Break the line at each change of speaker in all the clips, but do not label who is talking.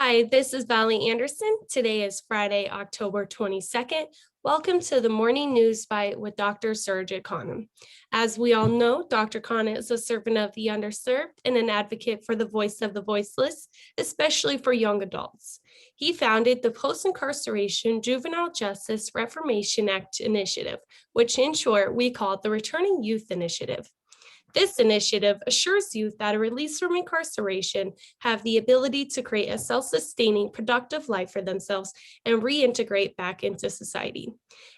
Hi, this is Valley Anderson. Today is Friday, October 22nd. Welcome to the Morning News Bite with Dr. Serge Khanna. As we all know, Dr. Khanna is a servant of the underserved and an advocate for the voice of the voiceless, especially for young adults. He founded the Post-Incarceration Juvenile Justice Reformation Act initiative, which in short we call the Returning Youth Initiative. This initiative assures youth that a release from incarceration have the ability to create a self-sustaining, productive life for themselves and reintegrate back into society.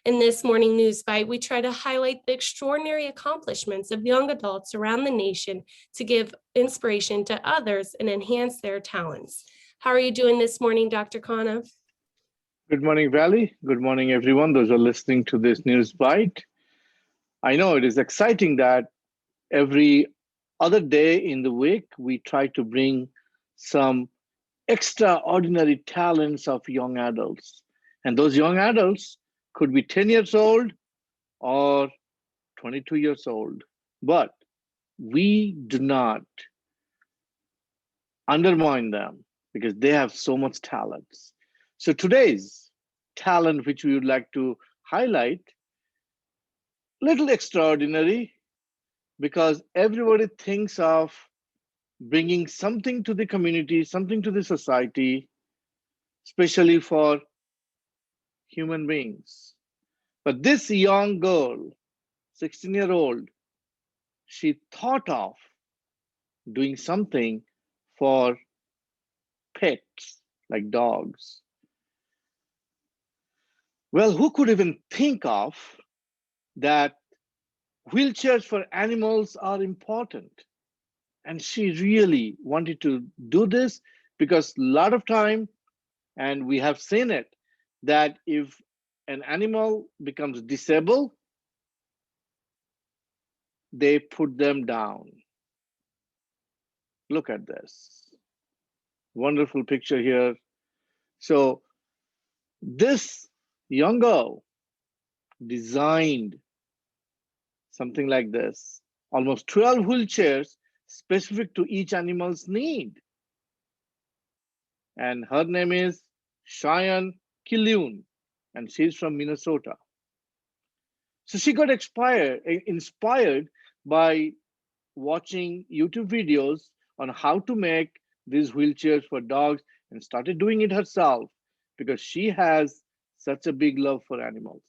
In this morning news bite, we try to highlight the extraordinary accomplishments of young adults around the nation to give inspiration to others and enhance their talents. How are you doing this morning, Dr. Khanna?
Good morning, Valley. Good morning, everyone. Those who are listening to this news bite. I know it is exciting that every other day in the week, we try to bring some extraordinary talents of young adults. And those young adults could be 10 years old or 22 years old. But we do not undermine them because they have so much talents. So today's talent, which we would like to highlight, little extraordinary, because everybody thinks of bringing something to the community, something to the society, especially for human beings. But this young girl, 16-year-old, she thought of doing something for pets like dogs. Well, who could even think of that wheelchairs for animals are important? And she really wanted to do this because a lot of time, and we have seen it, that if an animal becomes disabled, they put them down. Look at this. Wonderful picture here. So this young girl designed something like this, almost 12 wheelchairs specific to each animal's need. And her name is Cheyenne Killian, and she's from Minnesota. So she got inspired by watching YouTube videos on how to make these wheelchairs for dogs and started doing it herself because she has such a big love for animals.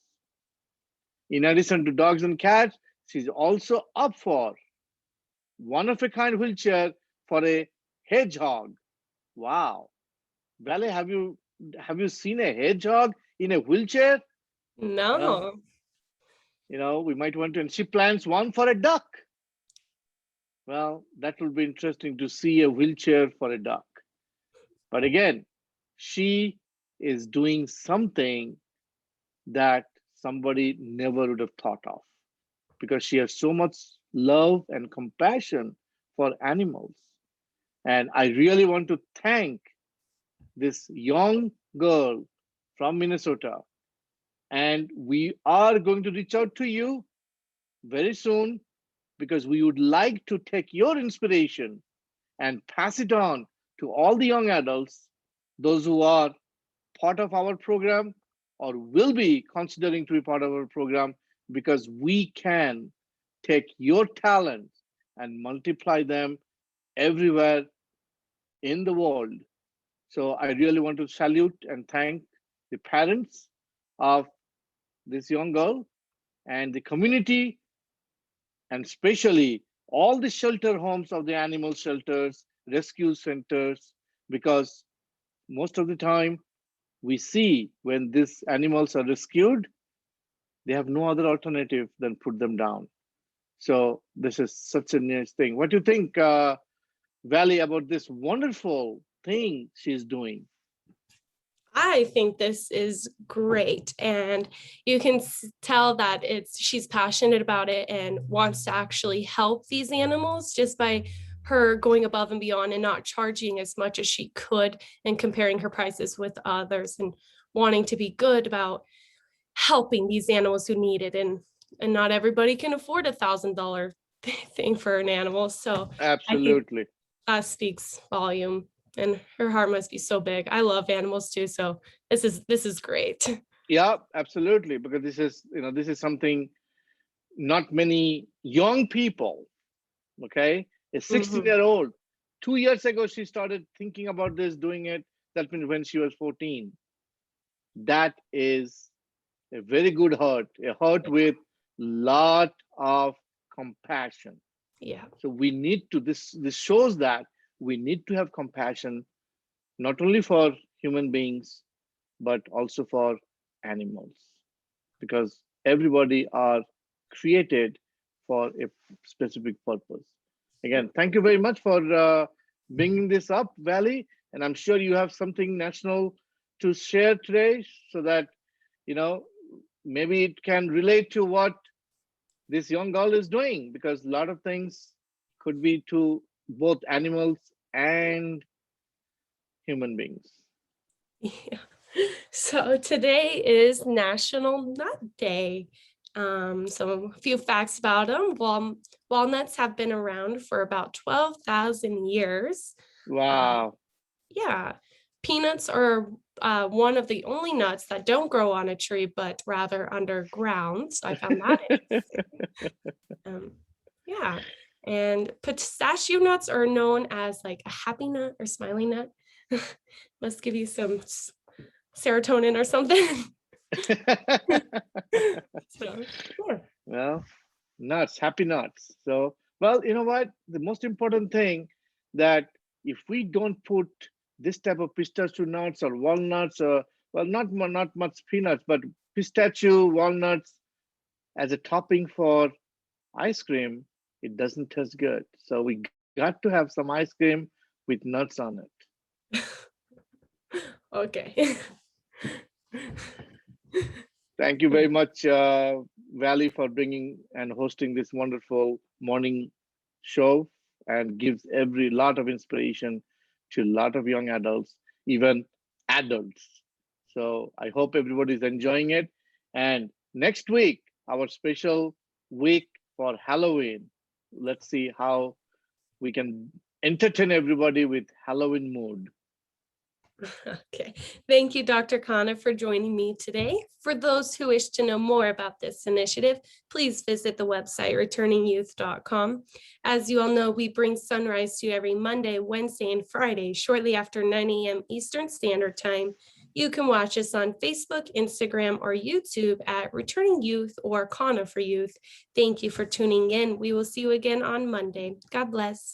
In addition to dogs and cats, she's also up for one-of-a-kind wheelchair for a hedgehog. Wow. Vale, have you seen a hedgehog in a wheelchair?
No.
Well, we might want to, and she plans one for a duck. Well, that would be interesting to see a wheelchair for a duck. But again, she is doing something that somebody never would have thought of because she has so much love and compassion for animals. And I really want to thank this young girl from Minnesota. And we are going to reach out to you very soon because we would like to take your inspiration and pass it on to all the young adults, those who are part of our program or will be considering to be part of our program, because we can take your talents and multiply them everywhere in the world. So I really want to salute and thank the parents of this young girl and the community, and especially all the shelter homes of the animal shelters, rescue centers, because most of the time we see when these animals are rescued, they have no other alternative than put them down. So this is such a nice thing. What do you think, Valley, about this wonderful thing she's doing?
I think this is great, and you can tell that she's passionate about it and wants to actually help these animals just by her going above and beyond and not charging as much as she could and comparing her prices with others and wanting to be good about helping these animals who need it. And not everybody can afford $1,000 thing for an animal. So
Absolutely.
I think that speaks volume. And her heart must be so big. I love animals too, so this is great.
Yeah, absolutely. Because this is something not many young people, okay? A
Mhm.
16-year-old, 2 years ago, she started thinking about this, doing it. That means when she was 14. That is a very good heart, a heart with lot of compassion.
Yeah.
So we need to, this shows that we need to have compassion, not only for human beings, but also for animals, because everybody are created for a specific purpose. Again, thank you very much for bringing this up, Valley, and I'm sure you have something national to share today, so that you know maybe it can relate to what this young girl is doing, because a lot of things could be to both animals and human beings.
Yeah. So today is National Nut Day. So a few facts about them. Walnuts have been around for about 12,000 years. Uh,
Wow.
yeah, peanuts are one of the only nuts that don't grow on a tree, but rather underground. So I found that um, yeah, and pistachio nuts are known as like a happy nut or smiling nut. Must give you some serotonin or something. So, yeah.
Well, nuts, happy nuts. So, well, you know what? The most important thing, that if we don't put this type of pistachio nuts or walnuts, or well, not much peanuts, but pistachio, walnuts as a topping for ice cream, it doesn't taste good. So we got to have some ice cream with nuts on it.
Okay.
Thank you very much, Valley, for bringing and hosting this wonderful morning show, and gives every lot of inspiration to a lot of young adults, even adults. So I hope everybody is enjoying it. And next week, our special week for Halloween. Let's see how we can entertain everybody with Halloween mood.
Okay. Thank you, Dr. Khanna, for joining me today. For those who wish to know more about this initiative, please visit the website returningyouth.com. As you all know, we bring Sunrise to you every Monday, Wednesday, and Friday, shortly after 9 a.m. Eastern Standard Time. You can watch us on Facebook, Instagram, or YouTube at Returning Youth or Khanna for Youth. Thank you for tuning in. We will see you again on Monday. God bless.